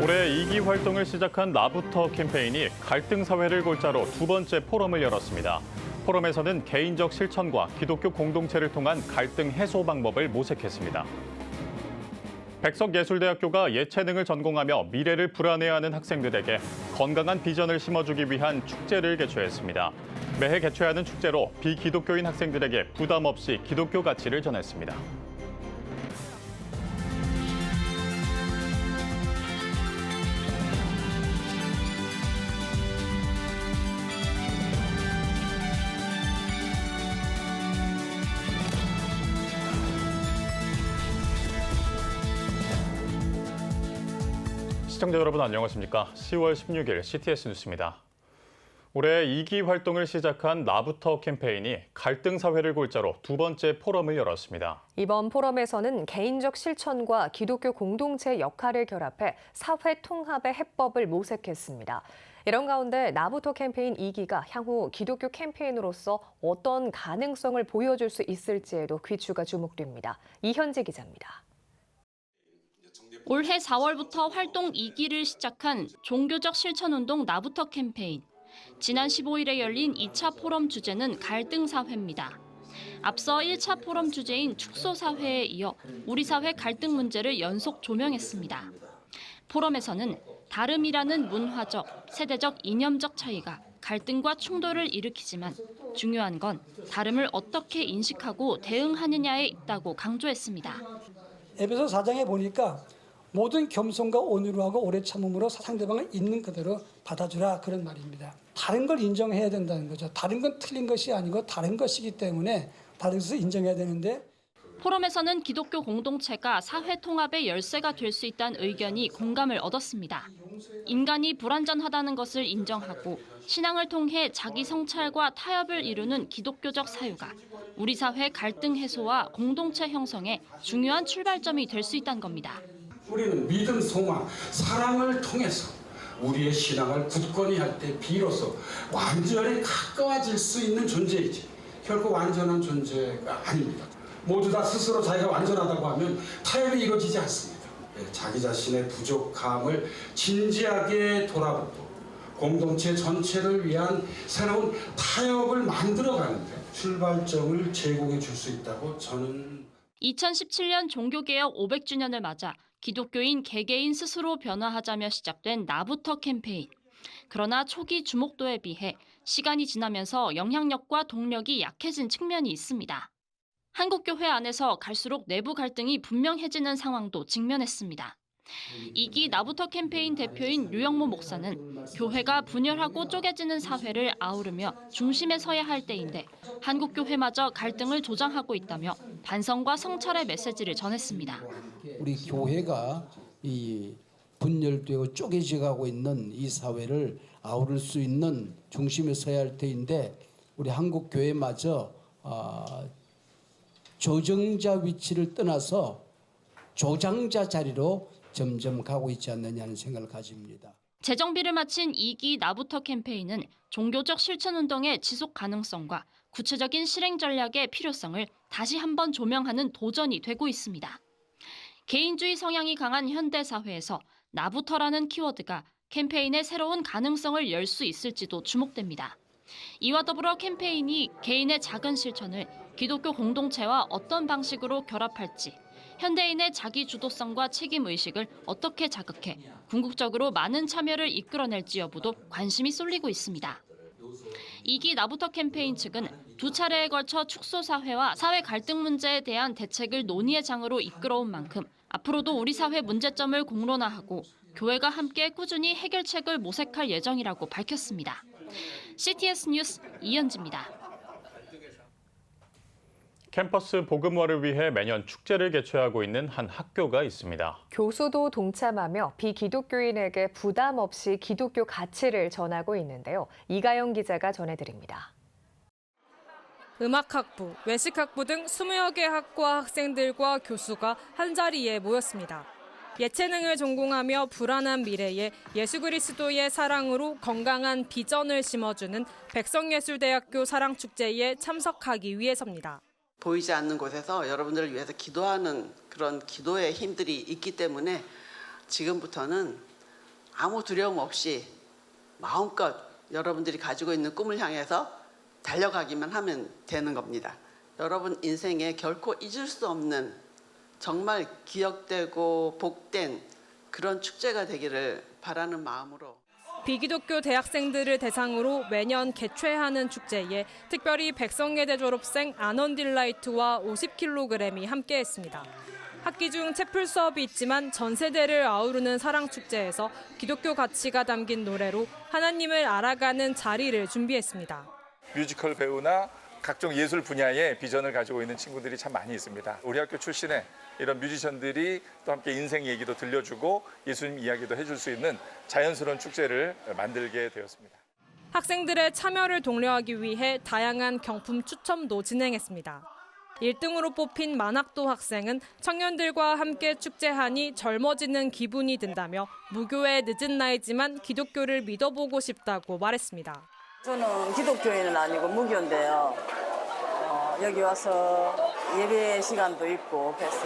올해 2기 활동을 시작한 나부터 캠페인이 갈등 사회를 골자로 두 번째 포럼을 열었습니다. 포럼에서는 개인적 실천과 기독교 공동체를 통한 갈등 해소 방법을 모색했습니다. 백석예술대학교가 예체능을 전공하며 미래를 불안해하는 학생들에게 건강한 비전을 심어주기 위한 축제를 개최했습니다. 매해 개최하는 축제로 비기독교인 학생들에게 부담 없이 기독교 가치를 전했습니다. 시청자 여러분 안녕하십니까? 10월 16일 CTS 뉴스입니다. 올해 2기 활동을 시작한 나부터 캠페인이 갈등 사회를 골자로 두 번째 포럼을 열었습니다. 이번 포럼에서는 개인적 실천과 기독교 공동체의 역할을 결합해 사회 통합의 해법을 모색했습니다. 이런 가운데 나부터 캠페인 2기가 향후 기독교 캠페인으로서 어떤 가능성을 보여줄 수 있을지에도 귀추가 주목됩니다. 이현지 기자입니다. 올해 4월부터 활동 2기를 시작한 종교적 실천운동 나부터 캠페인. 지난 15일에 열린 2차 포럼 주제는 갈등 사회입니다. 앞서 1차 포럼 주제인 축소 사회에 이어 우리 사회 갈등 문제를 연속 조명했습니다. 포럼에서는 다름이라는 문화적, 세대적, 이념적 차이가 갈등과 충돌을 일으키지만 중요한 건 다름을 어떻게 인식하고 대응하느냐에 있다고 강조했습니다. 에베소 4장에 보니까 모든 겸손과 온유로 하고 오래 참음으로 상대방을 있는 그대로 받아주라 그런 말입니다. 다른 걸 인정해야 된다는 거죠. 다른 건 틀린 것이 아니고 다른 것이기 때문에 다른 것을 인정해야 되는데 포럼에서는 기독교 공동체가 사회 통합의 열쇠가 될 수 있다는 의견이 공감을 얻었습니다. 인간이 불완전하다는 것을 인정하고 신앙을 통해 자기 성찰과 타협을 이루는 기독교적 사유가 우리 사회 갈등 해소와 공동체 형성에 중요한 출발점이 될 수 있다는 겁니다. 우리는 믿음, 소망, 사랑을 통해서 우리의 신앙을 굳건히 할 때 비로소 완전히 가까워질 수 있는 존재이지 결코 완전한 존재가 아닙니다. 모두 다 스스로 자기가 완전하다고 하면 타협이 이루어지지 않습니다. 자기 자신의 부족함을 진지하게 돌아보고 공동체 전체를 위한 새로운 타협을 만들어가는데 출발점을 제공해 줄 수 있다고 저는 2017년 종교개혁 500주년을 맞아 기독교인 개개인 스스로 변화하자며 시작된 나부터 캠페인. 그러나 초기 주목도에 비해 시간이 지나면서 영향력과 동력이 약해진 측면이 있습니다. 한국교회 안에서 갈수록 내부 갈등이 분명해지는 상황도 직면했습니다. 2기 나부터 캠페인 대표인 류영모 목사는 교회가 분열하고 쪼개지는 사회를 아우르며 중심에 서야 할 때인데 한국교회마저 갈등을 조장하고 있다며 반성과 성찰의 메시지를 전했습니다. 우리 교회가 이 분열되고 쪼개져가고 있는 이 사회를 아우를 수 있는 중심에 서야 할 때인데 우리 한국교회마저 조정자 위치를 떠나서 조장자 자리로 점점 가고 있지 않느냐는 생각을 가집니다. 재정비를 마친 2기 나부터 캠페인은 종교적 실천운동의 지속 가능성과 구체적인 실행 전략의 필요성을 다시 한번 조명하는 도전이 되고 있습니다. 개인주의 성향이 강한 현대사회에서 나부터라는 키워드가 캠페인의 새로운 가능성을 열 수 있을지도 주목됩니다. 이와 더불어 캠페인이 개인의 작은 실천을 기독교 공동체와 어떤 방식으로 결합할지, 현대인의 자기 주도성과 책임 의식을 어떻게 자극해 궁극적으로 많은 참여를 이끌어낼지 여부도 관심이 쏠리고 있습니다. 2기 나부터 캠페인 측은 두 차례에 걸쳐 축소 사회와 사회 갈등 문제에 대한 대책을 논의의 장으로 이끌어온 만큼 앞으로도 우리 사회 문제점을 공론화하고 교회가 함께 꾸준히 해결책을 모색할 예정이라고 밝혔습니다. CTS 뉴스 이현지입니다. 캠퍼스 복음화를 위해 매년 축제를 개최하고 있는 한 학교가 있습니다. 교수도 동참하며 비기독교인에게 부담 없이 기독교 가치를 전하고 있는데요. 이가영 기자가 전해드립니다. 음악학부, 외식학부 등 20여 개 학과 학생들과 교수가 한자리에 모였습니다. 예체능을 전공하며 불안한 미래에 예수 그리스도의 사랑으로 건강한 비전을 심어주는 백석예술대학교 사랑축제에 참석하기 위해서입니다. 보이지 않는 곳에서 여러분들을 위해서 기도하는 그런 기도의 힘들이 있기 때문에 지금부터는 아무 두려움 없이 마음껏 여러분들이 가지고 있는 꿈을 향해서 달려가기만 하면 되는 겁니다. 여러분 인생에 결코 잊을 수 없는 정말 기억되고 복된 그런 축제가 되기를 바라는 마음으로 비기독교 대학생들을 대상으로 매년 개최하는 축제에 특별히 백성예대 졸업생 안원딜라이트와 50kg이 함께했습니다. 학기 중 채플 수업이 있지만 전 세대를 아우르는 사랑축제에서 기독교 가치가 담긴 노래로 하나님을 알아가는 자리를 준비했습니다. 뮤지컬 배우나 각종 예술 분야의 비전을 가지고 있는 친구들이 참 많이 있습니다. 우리 학교 출신의 이런 뮤지션들이 또 함께 인생 얘기도 들려주고 예수님 이야기도 해줄 수 있는 자연스러운 축제를 만들게 되었습니다. 학생들의 참여를 독려하기 위해 다양한 경품 추첨도 진행했습니다. 1등으로 뽑힌 만학도 학생은 청년들과 함께 축제하니 젊어지는 기분이 든다며 무교의 늦은 나이지만 기독교를 믿어보고 싶다고 말했습니다. 저는 기독교인은 아니고 무교인데요. 여기 와서 예배 시간도 있고 그래서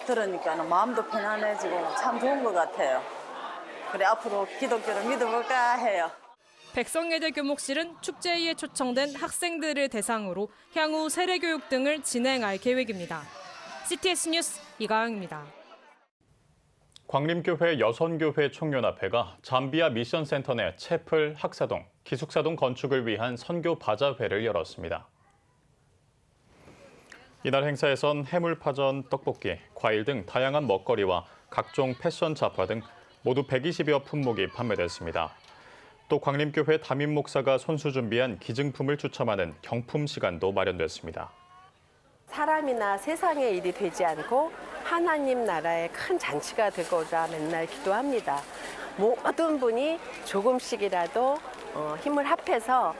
들으니까 마음도 편안해지고 참 좋은 것 같아요. 그래 앞으로 기독교를 믿어볼까 해요. 백성예대 교목실은 축제에 초청된 학생들을 대상으로 향후 세례교육 등을 진행할 계획입니다. CTS 뉴스 이가영입니다. 광림교회 여선교회 총연합회가 잠비아 미션센터 내 채플, 학사동, 기숙사동 건축을 위한 선교 바자회를 열었습니다. 이날 행사에선 해물파전, 떡볶이, 과일 등 다양한 먹거리와 각종 패션 잡화 등 모두 120여 품목이 판매됐습니다. 또 광림교회 담임 목사가 손수 준비한 기증품을 추첨하는 경품 시간도 마련됐습니다. 사람이나 세상의 일이 되지 않고 하나님 나라의 큰 잔치가 되고자 맨날 기도합니다. 모든 분이 조금씩이라도 힘을 합해서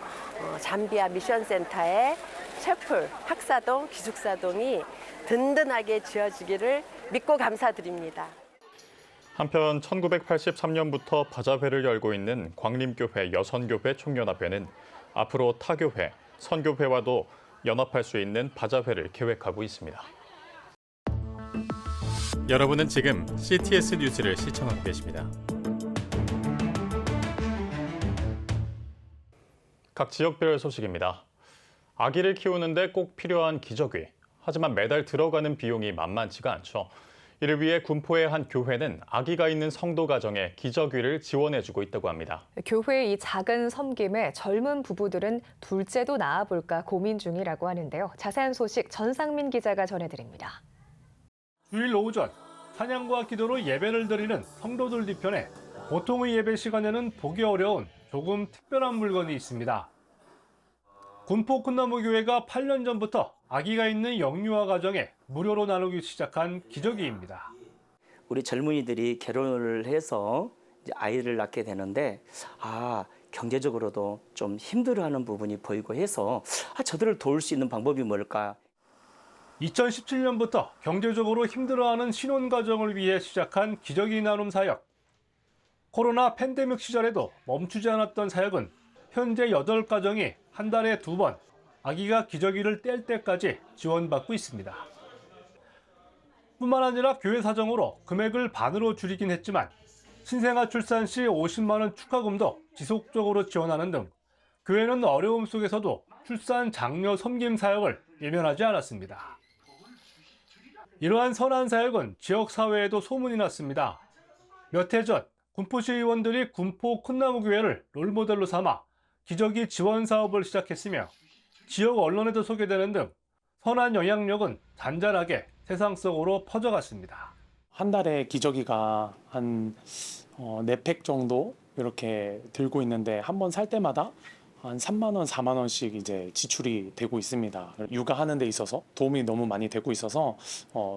잠비아 미션센터의 채플, 학사동, 기숙사동이 든든하게 지어지기를 믿고 감사드립니다. 한편 1983년부터 바자회를 열고 있는 광림교회 여선교회 총연합회는 앞으로 타교회, 선교회와도 연합할 수 있는 바자회를 계획하고 있습니다. 여러분은 지금 CTS 뉴스를 시청하고 계십니다. 각 지역별 소식입니다. 아기를 키우는데 꼭 필요한 기저귀. 하지만 매달 들어가는 비용이 만만치가 않죠. 이를 위해 군포의 한 교회는 아기가 있는 성도 가정에 기저귀를 지원해주고 있다고 합니다. 교회의 이 작은 섬김에 젊은 부부들은 둘째도 낳아볼까 고민 중이라고 하는데요. 자세한 소식 전상민 기자가 전해드립니다. 주일 오전 찬양과 기도로 예배를 드리는 성도들 뒤편에 보통의 예배 시간에는 보기 어려운 조금 특별한 물건이 있습니다. 군포 큰나무교회가 8년 전부터 아기가 있는 영유아 가정에 무료로 나누기 시작한 기저귀입니다. 우리 젊은이들이 결혼을 해서 이제 아이를 낳게 되는데 경제적으로도 좀 힘들어하는 부분이 보이고 해서 저들을 도울 수 있는 방법이 뭘까? 2017년부터 경제적으로 힘들어하는 신혼가정을 위해 시작한 기저귀 나눔 사역. 코로나 팬데믹 시절에도 멈추지 않았던 사역은 현재 8가정이 한 달에 2번 아기가 기저귀를 뗄 때까지 지원받고 있습니다. 뿐만 아니라 교회 사정으로 금액을 반으로 줄이긴 했지만 신생아 출산 시 50만 원 축하금도 지속적으로 지원하는 등 교회는 어려움 속에서도 출산 장려 섬김 사역을 예면하지 않았습니다. 이러한 선한 사역은 지역사회에도 소문이 났습니다. 몇 해 전 군포시 의원들이 군포 큰나무교회를 롤모델로 삼아 기저귀 지원 사업을 시작했으며 지역 언론에도 소개되는 등 선한 영향력은 잔잔하게 세상 속으로 퍼져갔습니다. 한 달에 기저귀가 한 4팩 정도 이렇게 들고 있는데 한 번 살 때마다 한 3만 원, 4만 원씩 이제 지출이 되고 있습니다. 육아하는 데 있어서 도움이 너무 많이 되고 있어서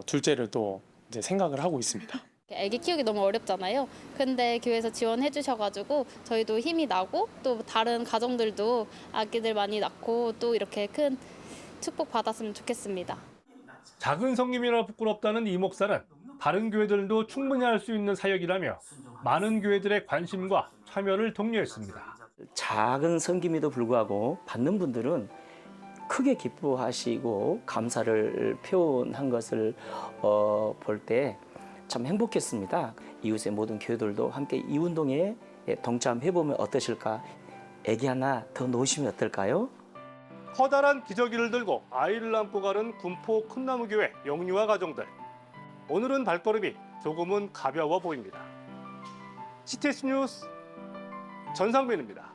둘째를 또 이제 생각을 하고 있습니다. 아기 키우기 너무 어렵잖아요. 근데 교회에서 지원해 주셔가지고 저희도 힘이 나고 또 다른 가정들도 아기들 많이 낳고 또 이렇게 큰 축복 받았으면 좋겠습니다. 작은 섬김이라 부끄럽다는 이 목사는 다른 교회들도 충분히 할 수 있는 사역이라며 많은 교회들의 관심과 참여를 독려했습니다. 작은 섬김에도 불구하고 받는 분들은 크게 기뻐하시고 감사를 표현한 것을 볼 때 참 행복했습니다. 이웃의 모든 교회들도 함께 이 운동에 동참해보면 어떠실까? 애기 하나 더 놓으시면 어떨까요? 커다란 기저귀를 들고 아이를 안고 가는 군포 큰나무교회 영유아 가정들. 오늘은 발걸음이 조금은 가벼워 보입니다. CTS 뉴스 전상민입니다.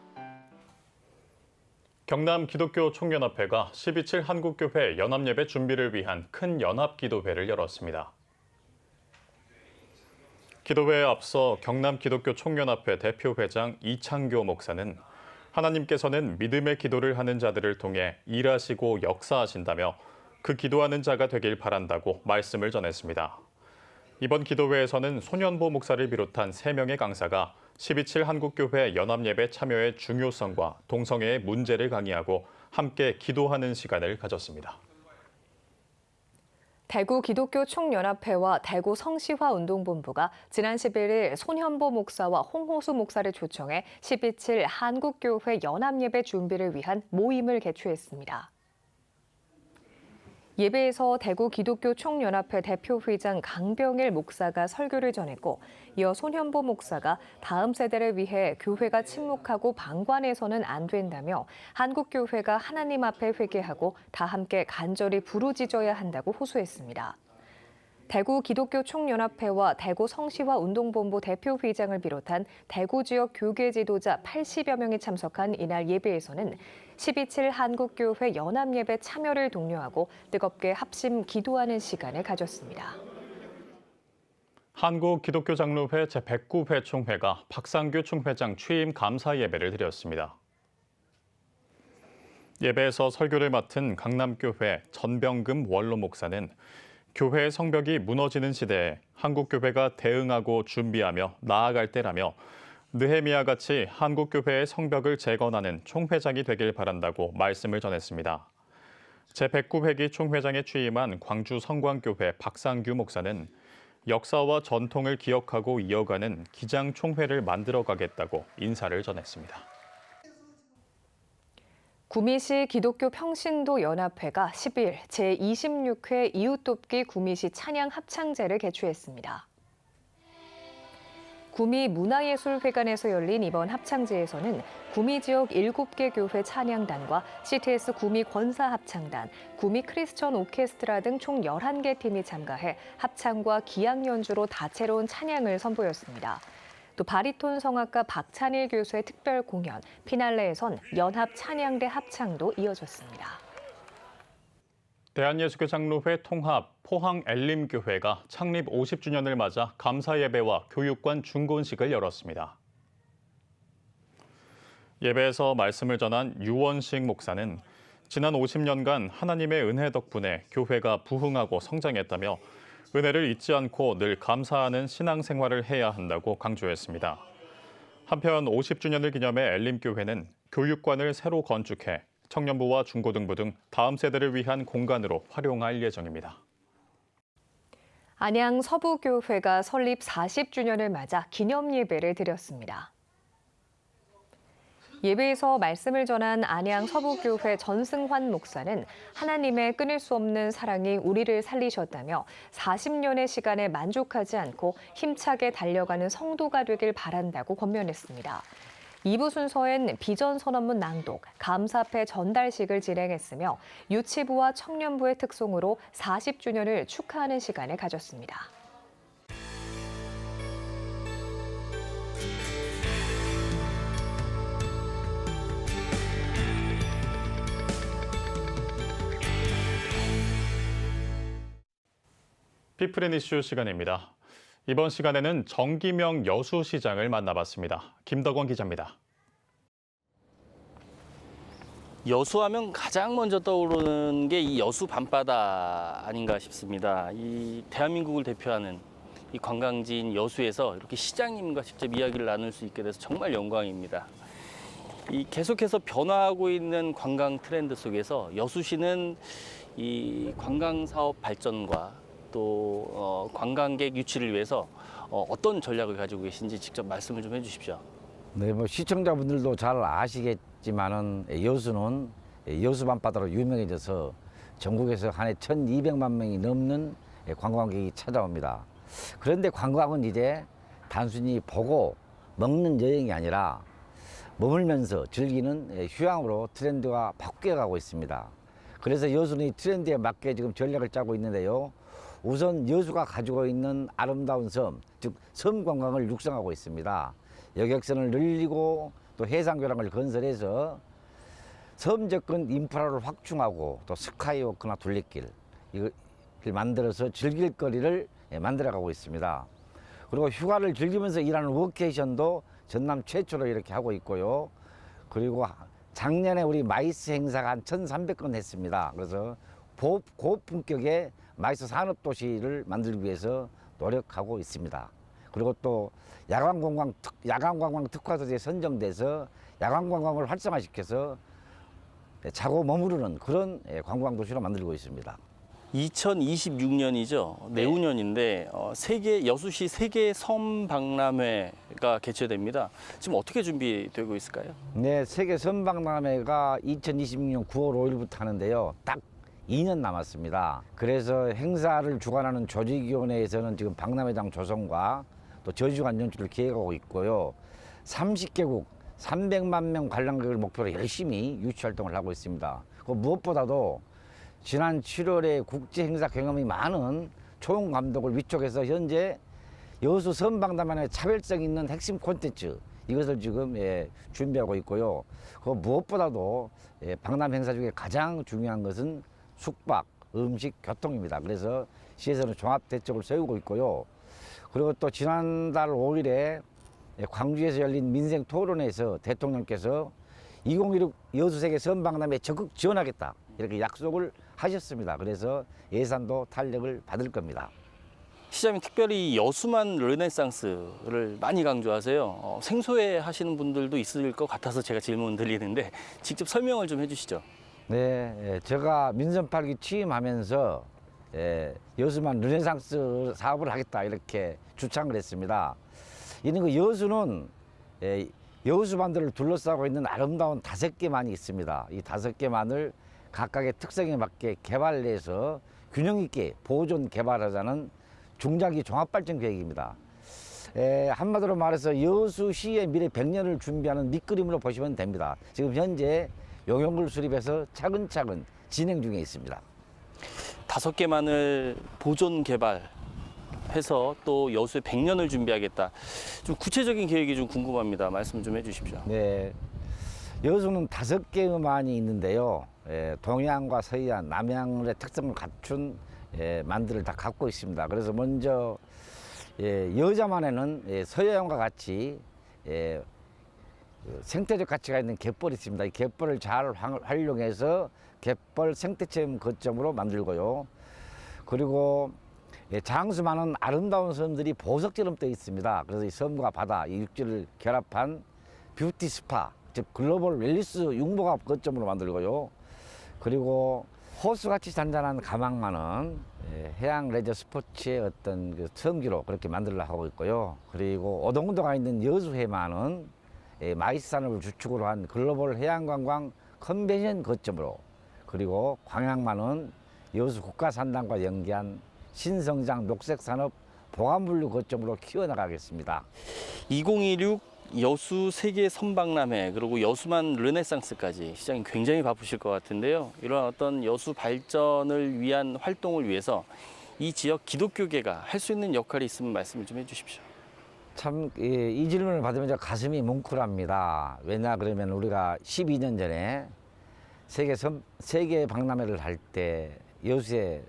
경남 기독교 총연합회가 12.7 한국교회 연합예배 준비를 위한 큰 연합기도회를 열었습니다. 기도회에 앞서 경남 기독교 총연합회 대표회장 이창교 목사는 하나님께서는 믿음의 기도를 하는 자들을 통해 일하시고 역사하신다며 그 기도하는 자가 되길 바란다고 말씀을 전했습니다. 이번 기도회에서는 손현보 목사를 비롯한 3명의 강사가 12.7 한국교회 연합예배 참여의 중요성과 동성애의 문제를 강의하고 함께 기도하는 시간을 가졌습니다. 대구 기독교 총연합회와 대구 성시화운동본부가 지난 11일 손현보 목사와 홍호수 목사를 초청해 12.7 한국교회 연합예배 준비를 위한 모임을 개최했습니다. 예배에서 대구 기독교 총연합회 대표회장 강병일 목사가 설교를 전했고 이어 손현보 목사가 다음 세대를 위해 교회가 침묵하고 방관해서는 안 된다며 한국교회가 하나님 앞에 회개하고 다 함께 간절히 부르짖어야 한다고 호소했습니다. 대구 기독교 총연합회와 대구 성시화운동본부 대표회장을 비롯한 대구 지역 교계 지도자 80여 명이 참석한 이날 예배에서는 12.7 한국교회 연합예배 참여를 독려하고 뜨겁게 합심 기도하는 시간을 가졌습니다. 한국기독교장로회 제109회 총회가 박상규 총회장 취임 감사 예배를 드렸습니다. 예배에서 설교를 맡은 강남교회 전병금 원로 목사는 교회의 성벽이 무너지는 시대에 한국교회가 대응하고 준비하며 나아갈 때라며 느헤미야 같이 한국교회의 성벽을 재건하는 총회장이 되길 바란다고 말씀을 전했습니다. 제109회기 총회장에 취임한 광주 성광교회 박상규 목사는 역사와 전통을 기억하고 이어가는 기장 총회를 만들어가겠다고 인사를 전했습니다. 구미시 기독교 평신도 연합회가 10일 제26회 이웃돕기 구미시 찬양 합창제를 개최했습니다. 구미 문화예술회관에서 열린 이번 합창제에서는 구미 지역 7개 교회 찬양단과 CTS 구미 권사합창단, 구미 크리스천 오케스트라 등 총 11개 팀이 참가해 합창과 기악 연주로 다채로운 찬양을 선보였습니다. 또 바리톤 성악가 박찬일 교수의 특별 공연, 피날레에선 연합 찬양대 합창도 이어졌습니다. 대한예수교장로회 통합 포항 엘림교회가 창립 50주년을 맞아 감사 예배와 교육관 중곤식을 열었습니다. 예배에서 말씀을 전한 유원식 목사는 지난 50년간 하나님의 은혜 덕분에 교회가 부흥하고 성장했다며 은혜를 잊지 않고 늘 감사하는 신앙생활을 해야 한다고 강조했습니다. 한편 50주년을 기념해 엘림교회는 교육관을 새로 건축해 청년부와 중고등부 등 다음 세대를 위한 공간으로 활용할 예정입니다. 안양 서부교회가 설립 40주년을 맞아 기념예배를 드렸습니다. 예배에서 말씀을 전한 안양 서부교회 전승환 목사는 하나님의 끊을 수 없는 사랑이 우리를 살리셨다며 40년의 시간에 만족하지 않고 힘차게 달려가는 성도가 되길 바란다고 권면했습니다. 2부 순서엔 비전 선언문 낭독, 감사패 전달식을 진행했으며 유치부와 청년부의 특송으로 40주년을 축하하는 시간을 가졌습니다. 피플앤 이슈 시간입니다. 이번 시간에는 정기명 여수시장을 만나봤습니다. 김덕원 기자입니다. 여수하면 가장 먼저 떠오르는 게 이 여수 밤바다 아닌가 싶습니다. 이 대한민국을 대표하는 이 관광지인 여수에서 이렇게 시장님과 직접 이야기를 나눌 수 있게 돼서 정말 영광입니다. 이 계속해서 변화하고 있는 관광 트렌드 속에서 여수시는 이 관광 사업 발전과 또 관광객 유치를 위해서 어떤 전략을 가지고 계신지 직접 말씀을 좀 해주십시오. 네, 뭐 시청자분들도 잘 아시겠지만은 여수는 여수 밤바다로 유명해져서 전국에서 한 해 1,200만 명이 넘는 관광객이 찾아옵니다. 그런데 관광은 이제 단순히 보고 먹는 여행이 아니라 머물면서 즐기는 휴양으로 트렌드가 바뀌어가고 있습니다. 그래서 여수는 이 트렌드에 맞게 지금 전략을 짜고 있는데요. 우선 여수가 가지고 있는 아름다운 섬, 즉 섬 관광을 육성하고 있습니다. 여객선을 늘리고 또 해상교량을 건설해서 섬 접근 인프라를 확충하고 또 스카이워크나 둘레길 이걸 만들어서 즐길 거리를 만들어가고 있습니다. 그리고 휴가를 즐기면서 일하는 워케이션도 전남 최초로 이렇게 하고 있고요. 그리고 작년에 우리 마이스 행사가 한 1,300건 했습니다. 그래서 고품격의 마이스 산업도시를 만들기 위해서 노력하고 있습니다. 그리고 또 야간관광 특화도시에 선정돼서 야간관광을 활성화시켜서 자고 머무르는 그런 관광도시로 만들고 있습니다. 2026년이죠. 내후년인데 여수시 세계 섬 박람회가 개최됩니다. 지금 어떻게 준비되고 있을까요? 네, 세계 섬 박람회가 2026년 9월 5일부터 하는데요. 딱 2년 남았습니다. 그래서 행사를 주관하는 조직위원회에서는 지금 박람회장 조성과 또 저주간 연출을 계획하고 있고요. 30개국 300만 명 관람객을 목표로 열심히 유치활동을 하고 있습니다. 무엇보다도 지난 7월에 국제 행사 경험이 많은 초용 감독을 위촉해서 현재 여수 섬박람회의 차별성 있는 핵심 콘텐츠 이것을 지금 준비하고 있고요. 무엇보다도 박람 행사 중에 가장 중요한 것은 숙박, 음식, 교통입니다. 그래서 시에서는 종합 대책을 세우고 있고요. 그리고 또 지난달 5일에 광주에서 열린 민생 토론회에서 대통령께서 2016 여수세계 섬박람회에 적극 지원하겠다 이렇게 약속을 하셨습니다. 그래서 예산도 탄력을 받을 겁니다. 시장님 특별히 여수만 르네상스를 많이 강조하세요. 생소해 하시는 분들도 있을 것 같아서 제가 질문 드리는데 직접 설명을 좀 해주시죠. 네, 제가 민선 8기 취임하면서 여수만 르네상스 사업을 하겠다 이렇게 주창을 했습니다. 이는 그 여수는 여수반도를 둘러싸고 있는 아름다운 5개만이 있습니다. 이 5개만을 각각의 특성에 맞게 개발해서 균형 있게 보존 개발하자는 중장기 종합발전 계획입니다. 한마디로 말해서 여수시의 미래 100년을 준비하는 밑그림으로 보시면 됩니다. 지금 현재 용역을 수립해서 차근차근 진행 중에 있습니다. 5개만을 보존 개발해서 또 여수에 100년을 준비하겠다. 좀 구체적인 계획이 좀 궁금합니다. 말씀 좀 해주십시오. 네, 여수는 5개만이 있는데요. 동해안과 서해안, 남해안의 특성을 갖춘 만들을 다 갖고 있습니다. 그래서 먼저 여자만에는 서해안과 같이 생태적 가치가 있는 갯벌이 있습니다. 이 갯벌을 잘 활용해서 갯벌 생태체험 거점으로 만들고요. 그리고 장수 많은 아름다운 섬들이 보석처럼 떠 있습니다. 그래서 이 섬과 바다, 이 육지를 결합한 뷰티 스파, 즉 글로벌 웰니스 융복합 거점으로 만들고요. 그리고 호수같이 잔잔한 가망만은 해양 레저 스포츠의 어떤 그 섬기로 그렇게 만들려고 하고 있고요. 그리고 오동도가 있는 여수해만은 마이스 산업을 주축으로 한 글로벌 해양관광 컨벤션 거점으로, 그리고 광양만은 여수 국가산단과 연계한 신성장 녹색산업 보관분류 거점으로 키워나가겠습니다. 2016 여수 세계 섬박람회 그리고 여수만 르네상스까지 시장님 굉장히 바쁘실 것 같은데요. 이런 어떤 여수 발전을 위한 활동을 위해서 이 지역 기독교계가 할 수 있는 역할이 있으면 말씀을 좀 해주십시오. 참 이 질문을 받으면 저 가슴이 뭉클합니다. 왜냐 그러면 우리가 12년 전에 세계 박람회를 할 때 여수에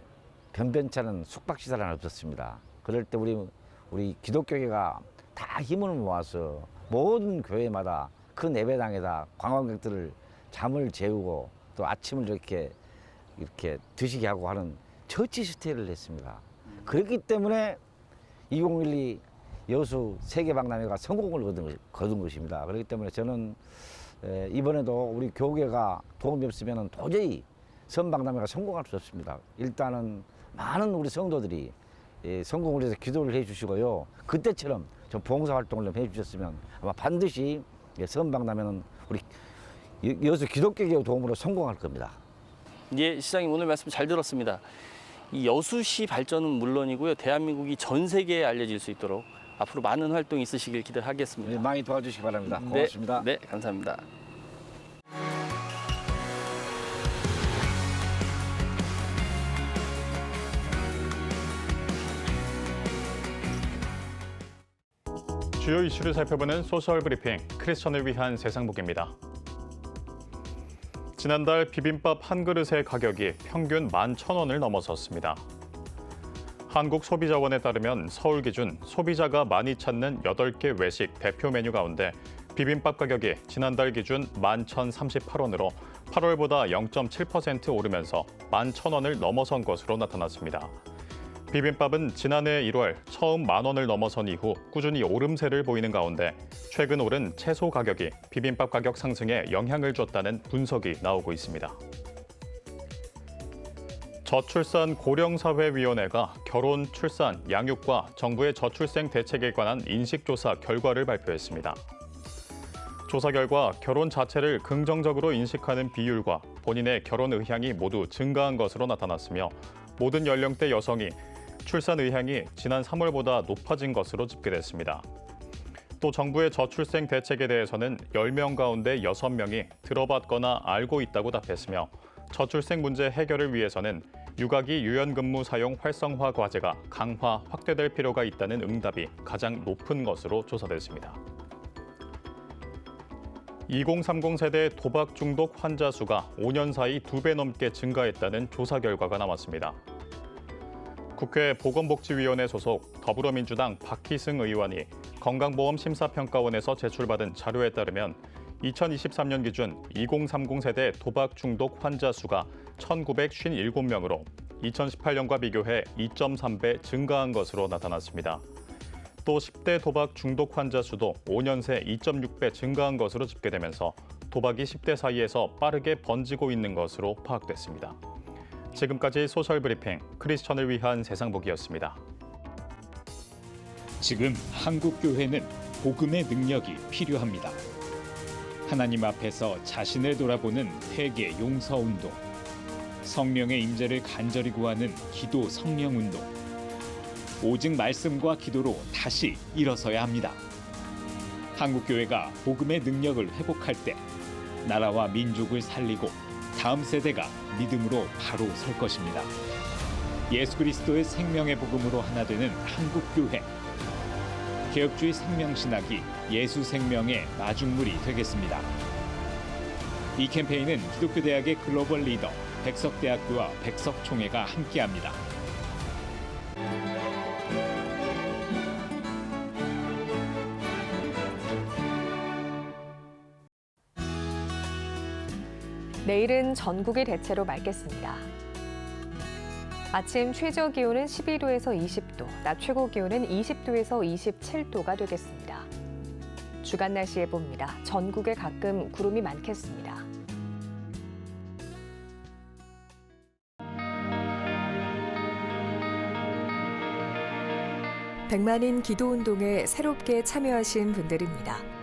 변변치 않은 숙박시설 하나 없었습니다. 그럴 때 우리 기독교계가 다 힘을 모아서 모든 교회마다 큰 예배당에다 관광객들을 잠을 재우고 또 아침을 이렇게 드시게 하고 하는 처치 스테이를 했습니다. 그렇기 때문에 2012 여수 세계박람회가 성공을 거둔 것입니다. 그렇기 때문에 저는 이번에도 우리 교계가 도움이 없으면 도저히 섬박람회가 성공할 수 없습니다. 일단은 많은 우리 성도들이 성공을 해서 기도를 해주시고요. 그때처럼 좀 봉사활동을 좀 해주셨으면 아마 반드시 섬박람회는 우리 여수 기독교계의 도움으로 성공할 겁니다. 예, 시장님 오늘 말씀 잘 들었습니다. 이 여수시 발전은 물론이고요. 대한민국이 전 세계에 알려질 수 있도록 앞으로 많은 활동 있으시길 기대하겠습니다. 네, 많이 도와주시기 바랍니다. 고맙습니다. 네, 감사합니다. 주요 이슈를 살펴보는 소셜 브리핑, 크리스천을 위한 세상복입니다. 지난달 비빔밥 한 그릇의 가격이 평균 11,000원을 넘어섰습니다. 한국소비자원에 따르면 서울 기준 소비자가 많이 찾는 8개 외식 대표 메뉴 가운데 비빔밥 가격이 지난달 기준 11,038원으로 8월보다 0.7% 오르면서 11,000원을 넘어선 것으로 나타났습니다. 비빔밥은 지난해 1월 처음 10,000원을 넘어선 이후 꾸준히 오름세를 보이는 가운데 최근 오른 채소 가격이 비빔밥 가격 상승에 영향을 줬다는 분석이 나오고 있습니다. 저출산 고령사회위원회가 결혼, 출산, 양육과 정부의 저출생 대책에 관한 인식조사 결과를 발표했습니다. 조사 결과 결혼 자체를 긍정적으로 인식하는 비율과 본인의 결혼 의향이 모두 증가한 것으로 나타났으며 모든 연령대 여성이 출산 의향이 지난 3월보다 높아진 것으로 집계됐습니다. 또 정부의 저출생 대책에 대해서는 10명 가운데 6명이 들어봤거나 알고 있다고 답했으며 저출생 문제 해결을 위해서는 육아기 유연근무 사용 활성화 과제가 강화, 확대될 필요가 있다는 응답이 가장 높은 것으로 조사됐습니다. 2030 세대 도박 중독 환자 수가 5년 사이 2배 넘게 증가했다는 조사 결과가 나왔습니다. 국회 보건복지위원회 소속 더불어민주당 박희승 의원이 건강보험심사평가원에서 제출받은 자료에 따르면 2023년 기준 2030 세대 도박 중독 환자 수가 1,957명으로 2018년과 비교해 2.3배 증가한 것으로 나타났습니다. 또 10대 도박 중독 환자 수도 5년 새 2.6배 증가한 것으로 집계되면서 도박이 10대 사이에서 빠르게 번지고 있는 것으로 파악됐습니다. 지금까지 소셜 브리핑 크리스천을 위한 세상복이었습니다. 지금 한국 교회는 복음의 능력이 필요합니다. 하나님 앞에서 자신을 돌아보는 회개 용서 운동, 성령의 임재를 간절히 구하는 기도 성령 운동, 오직 말씀과 기도로 다시 일어서야 합니다. 한국 교회가 복음의 능력을 회복할 때 나라와 민족을 살리고 다음 세대가 믿음으로 바로 설 것입니다. 예수 그리스도의 생명의 복음으로 하나 되는 한국 교회. 개혁주의 생명신학이 예수 생명의 마중물이 되겠습니다. 이 캠페인은 기독교대학의 글로벌 리더 백석대학교와 백석총회가 함께합니다. 내일은 전국이 대체로 맑겠습니다. 아침 최저 기온은 12도에서 20도, 낮 최고 기온은 20도에서 27도가 되겠습니다. 주간 날씨 예보입니다. 전국에 가끔 구름이 많겠습니다. 백만인 기도운동에 새롭게 참여하신 분들입니다.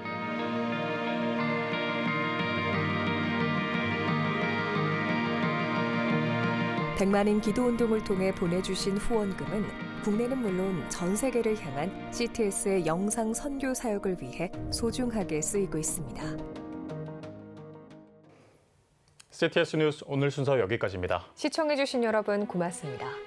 백만인 기도운동을 통해 보내주신 후원금은 국내는 물론 전 세계를 향한 CTS의 영상 선교 사역을 위해 소중하게 쓰이고 있습니다. CTS 뉴스 오늘 순서 여기까지입니다. 시청해주신 여러분 고맙습니다.